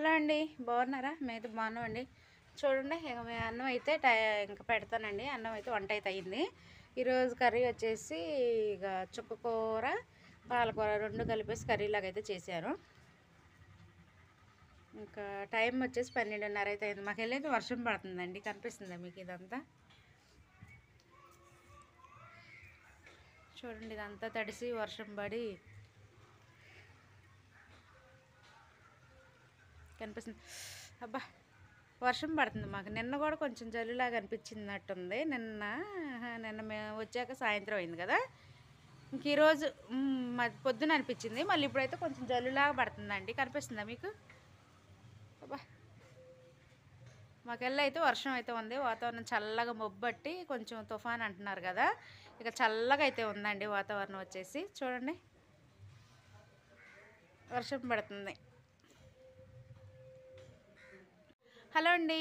Hello అండి, బాగున్నారా? మేమైతే బాగున్నామండి. చూడండి, ఇక మేము అన్నం అయితే ఇంకా పెడతానండి. అన్నం అయితే వంట అయితే అయింది. ఈరోజు కర్రీ వచ్చేసి ఇక చుక్కకూర పాలకూర రెండు కలిపేసి కర్రీలాగా అయితే చేశాను. ఇంకా టైం వచ్చేసి 12:30 అయితే అయింది. మాకు వెళ్ళైతే వర్షం పడుతుందండి. కనిపిస్తుందా మీకు ఇదంతా? చూడండి, ఇదంతా తడిసి వర్షం పడి కనిపిస్తుంది. అబ్బా, వర్షం పడుతుంది మాకు. నిన్న కూడా కొంచెం జల్లులాగా అనిపించినట్టుంది. నిన్న మేము వచ్చాక సాయంత్రం అయింది కదా. ఇంక ఈరోజు పొద్దున అనిపించింది. మళ్ళీ ఇప్పుడైతే కొంచెం జల్లులాగా పడుతుందండి. కనిపిస్తుందా మీకు? అబ్బా, మాకెళ్ళి అయితే వర్షం అయితే ఉంది. వాతావరణం చల్లగా మొబ్బట్టి కొంచెం తుఫాన్ అంటున్నారు కదా. ఇక చల్లగా అయితే ఉందండి వాతావరణం వచ్చేసి. చూడండి, వర్షం పడుతుంది. హలో అండి,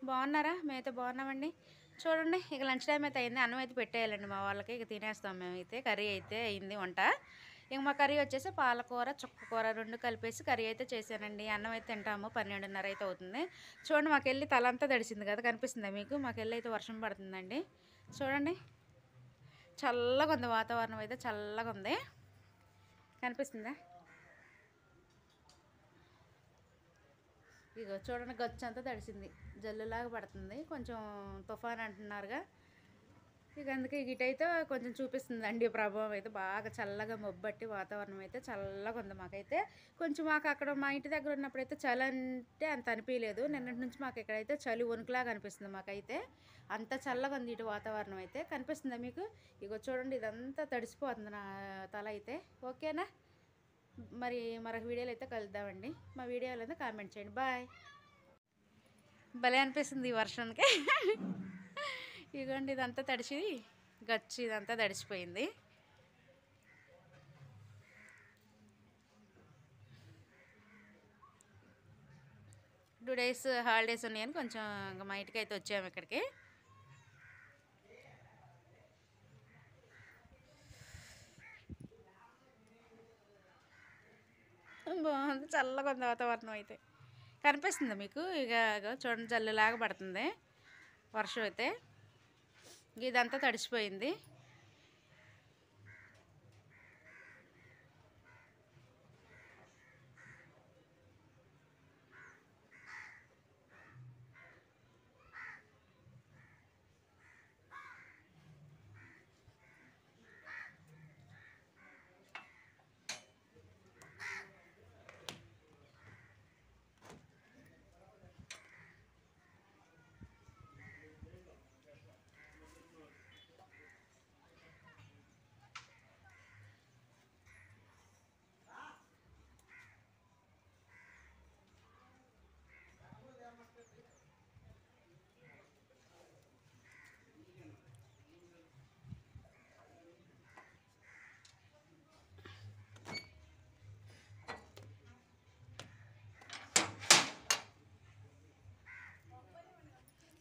బాగున్నారా? మేమైతే బాగున్నామండి. చూడండి, ఇక లంచ్ టైం అయితే అయింది. అన్నం అయితే పెట్టేయాలండి మా వాళ్ళకి. ఇక తినేస్తాం మేమైతే. కర్రీ అయితే అయింది వంట. ఇక మా కర్రీ వచ్చేసి పాలకూర చుక్కకూర రెండు కలిపేసి కర్రీ అయితే చేశానండి. అన్నం అయితే తింటాము. 12:30 అయితే అవుతుంది. చూడండి, మాకెళ్ళి తలంతా తడిసింది కదా. కనిపిస్తుందా మీకు? మాకెళ్ళి అయితే వర్షం పడుతుందండి. చూడండి, చల్లగా ఉంది వాతావరణం అయితే. చల్లగా ఉంది. కనిపిస్తుందా? ఇగో చూడండి, గచ్చంతా తడిసింది. జల్లులాగా పడుతుంది. కొంచెం తుఫాన్ అంటున్నారుగా. ఇక అందుకే ఇటైతే కొంచెం చూపిస్తుందండి ప్రభావం అయితే. బాగా చల్లగా మొబ్బట్టి వాతావరణం అయితే చల్లగా ఉంది మాకైతే. కొంచెం మాకు అక్కడ మా ఇంటి దగ్గర ఉన్నప్పుడైతే చలి అంటే అంత అనిపించలేదు. నిన్నటి నుంచి మాకు ఇక్కడైతే చలి వణుకులాగా అనిపిస్తుంది మాకైతే. అంత చల్లగా ఉంది ఇటు వాతావరణం అయితే. కనిపిస్తుందా మీకు? ఇగో చూడండి, ఇదంతా తడిసిపోతుంది నా తల అయితే. ఓకేనా? మరి మరొక వీడియోలో అయితే కలుద్దామండి. మా వీడియోలో అయితే కామెంట్ చేయండి. బాయ్. భలే అనిపిస్తుంది ఈ వర్షానికి. ఇదిగోండి, ఇదంతా తడిసి గచ్చు ఇదంతా తడిసిపోయింది. టూ డేస్ హాలిడేస్ ఉన్నాయని కొంచెం మా ఇంటికి అయితే వచ్చాము ఇక్కడికి. బాగుంది, చల్లగా ఉంది వాతావరణం అయితే. కనిపిస్తుంది మీకు? ఇక చూడండి, జల్లులాగా పడుతుంది వర్షం అయితే. ఇదంతా తడిసిపోయింది.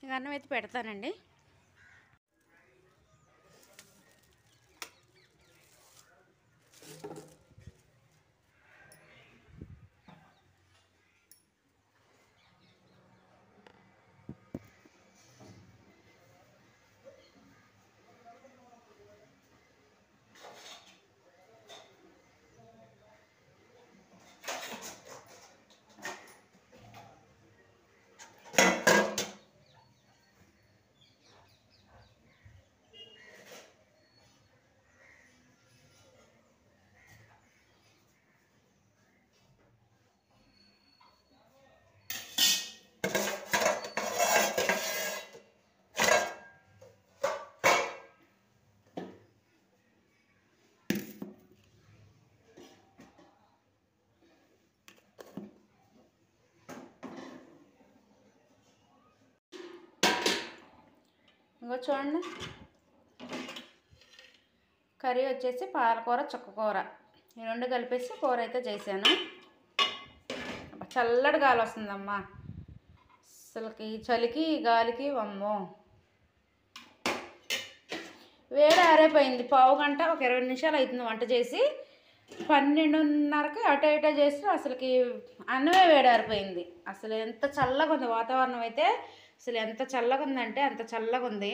ఇక అన్నం అయితే పెడతానండి. ఇంకో చూడండి, కర్రీ వచ్చేసి పాలకూర చుక్కకూర ఈ రెండు కలిపేసి కూర అయితే చేశాను. చల్లటి గాలి వస్తుందమ్మా. అసలుకి చలికి గాలికి అమ్మో వేడి ఆరైపోయింది. పావు గంట ఒక 20 నిమిషాలు అవుతుంది వంట చేసి. 12:30కి అటు ఇటు చేస్తే అసలుకి అన్నమే వేడారిపోయింది. అసలు ఎంత చల్లగా ఉంది వాతావరణం అయితే, అసలు ఎంత చల్లగా ఉందంటే అంత చల్లగా ఉంది.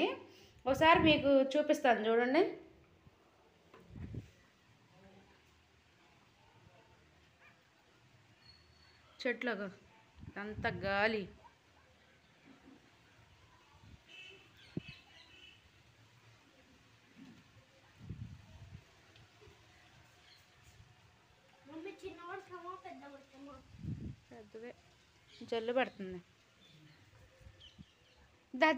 ఒకసారి మీకు చూపిస్తాను చూడండి. చెట్లకు అంత గాలి. పెద్దదే జల్లు పడుతుంది.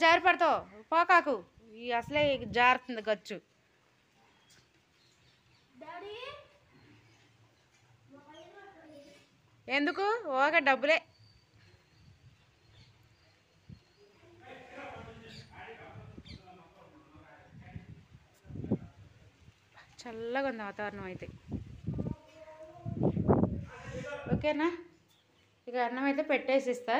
జారి పడతావు పోకాకు, ఈ అసలే జారుతుంది గచ్చు. ఎందుకు ఓకే డబ్బులే. చల్లగా ఉంది వాతావరణం అయితే. ఓకేనా, ఇక అన్నం అయితే పెట్టేసి ఇస్తా.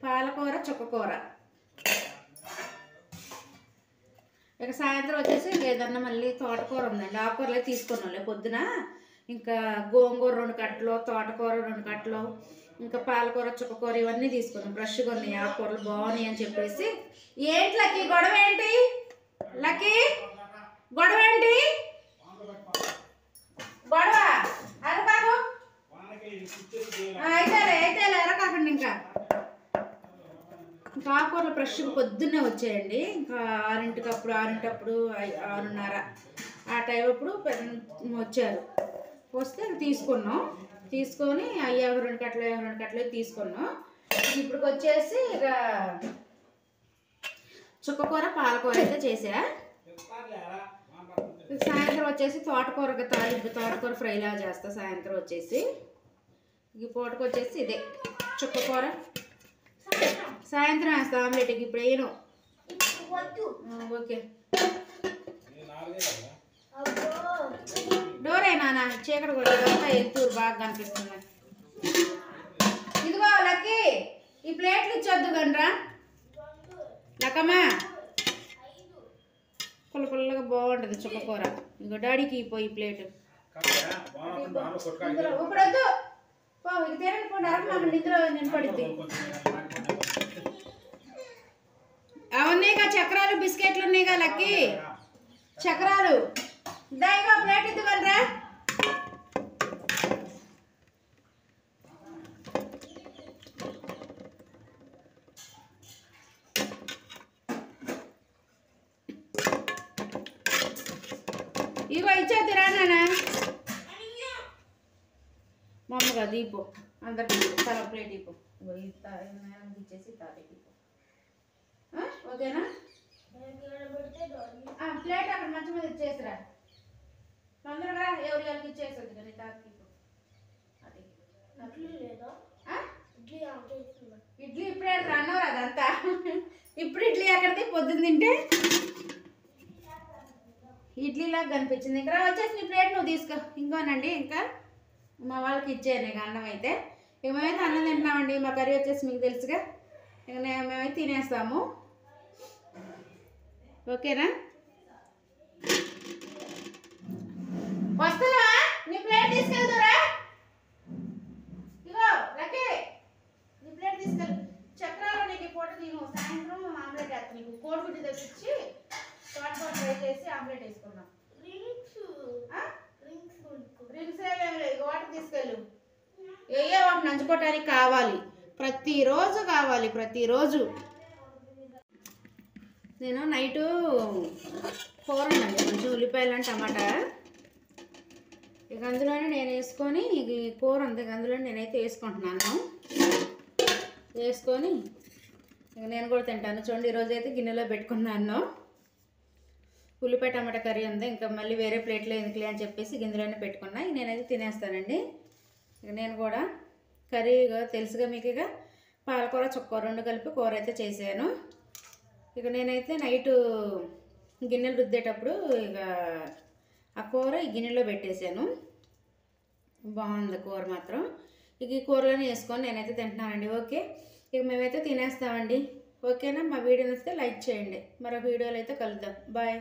పాలకూర చుక్కకూర. ఇక సాయంత్రం వచ్చేసి ఏదన్నా మళ్ళీ తోటకూర ఉందండి. ఆకుకూరలే తీసుకున్నాంలే పొద్దున. ఇంకా గోంగూర 2 కట్టలు, తోటకూర 2 కట్టలు, ఇంకా పాలకూర చుక్కకూర ఇవన్నీ తీసుకున్నాం. ఫ్రెష్గా ఉన్నాయి ఆకుకూరలు, బాగున్నాయి అని చెప్పేసి. ఏంటి లక్కీ గొడవ ఏంటి? లక్కీ గొడవ ఏంటి? గొడవ అరకాకు అయితే అరకాకండి. ఇంకా ఆకుకూరలు ఫ్రెష్గా పొద్దున్నే వచ్చాయండి. ఇంకా 6:00 6:00 6:30 ఆ టైం అప్పుడు వచ్చారు. వస్తే తీసుకున్నాం. తీసుకొని అయ్యా 2 కట్టలు తీసుకున్నాం. ఇప్పుడు వచ్చేసి ఇక చుక్కకూర పాలకూర అయితే చేసా. సాయంత్రం వచ్చేసి తోటకూర తాలింపు, తోటకూర ఫ్రైలా చేస్తా సాయంత్రం వచ్చేసి. ఈ పూటకు వచ్చేసి ఇదే చుక్కకూర సాయంత్రం వేస్తా ఆమ్లెట్కి. ఇప్పుడు వేయను. ఓకే డోరే నాన్న, చీకటి కూడా ఎత్తూరు బాగా కనిపిస్తుంది. ఇదిగో లక్కీ ఈ ప్లేట్లు ఇచ్చొద్దు గండ్రా లక్కమ్మా. పుల్లగా బాగుంటుంది చుక్కకూర. ఇంకో డాడీకి పోయి ప్లేట్ ఇప్పుడు వద్దు ఇది తిరగకుండా అరకు నిద్ర నిలబడిద్ది. అవన్నీగా చక్రాలు బిస్కెట్లు ఉన్నాయిగా లక్కీ, చక్రాలు దాయిగా ప్లేట్ ఇద్దువనరా. ఇగో ఇచ్చేద్దురా నాన్న. మా అమ్మగా దీపో అందరికి తల ప్లేట్ ఇప్పు. ఇచ్చేసి తాతకి ఓకేనా. ప్లేట్ అక్కడ మంచి మీద ఇచ్చేసిరా తొందరగా. ఎవరికి ఇచ్చేసొద్దు కానీ తాతకి ఇడ్లీ ఇప్పుడే అన్నారు అదంతా. ఇప్పుడు ఇడ్లీ ఎక్కడిది? పొద్దున్న తింటే ఇడ్లీలాగా కనిపించింది. ఇక్కడ వచ్చేసి నీ ప్లేట్ నువ్వు తీసుకో. ఇంకోనండి ఇంకా మా వాళ్ళకి ఇచ్చాను ఇక అన్నం అయితే. ఇక మేమైతే అన్నం తింటున్నామండి. మా కర్రీ వచ్చేసి మీకు తెలుసుగా. ఇక మేమైతే తినేస్తాము. ఓకేనా. వస్తావా? నీ ప్లేట్ తీసుకెళ్తారా? ఇగో లక్కీ నీ ప్లేట్ తీసుకెళ్ళి. చక్రాలు నీకు పూట నేను సాయంత్రం ఆమ్లెట్ వేస్తాను. నీకు కోడిగుడ్డు తెప్పించి తోటకూర ఫ్రై చేసి ఆమ్లెట్ వేసుకున్నాం. డ్రింక్స్ ఏమేమి లేదు. వాటర్ తీసుకెళ్ళు. ఏయో వాటిని నంచుకోవటానికి కావాలి, ప్రతిరోజు కావాలి, ప్రతిరోజు. నేను నైటు కూర ఉందండి కొంచెం ఉల్లిపాయలు టమాటా. ఇక అందులోనే నేను వేసుకొని ఇక కూర ఉంది అందులో నేనైతే వేసుకుంటున్నాను. వేసుకొని ఇక నేను కూడా తింటాను. చూడండి ఈరోజు అయితే గిన్నెలో పెట్టుకున్నాను. ఉల్లిపాయ టమాటా కర్రీ ఉంది. ఇంకా మళ్ళీ వేరే ప్లేట్లో ఎందుకులే అని చెప్పేసి గిన్నెలోనే పెట్టుకున్నా. నేనైతే తినేస్తానండి. ఇక నేను కూడా కర్రీ తెలుసుగా మీకు. ఇక పాలకూర చుక్క రెండు కలిపి కూర అయితే చేశాను. ఇక నేనైతే నైటు గిన్నెలు రుద్దేటప్పుడు ఇక ఆ కూర ఈ గిన్నెలో పెట్టేశాను. బాగుంది కూర మాత్రం. ఇక ఈ కూరలోనే వేసుకొని నేనైతే తింటున్నానండి. ఓకే, ఇక మేమైతే తినేస్తామండి. ఓకేనా? మా వీడియో నచ్చితే లైక్ చేయండి. మరో వీడియోలో అయితే కలుద్దాం. బాయ్.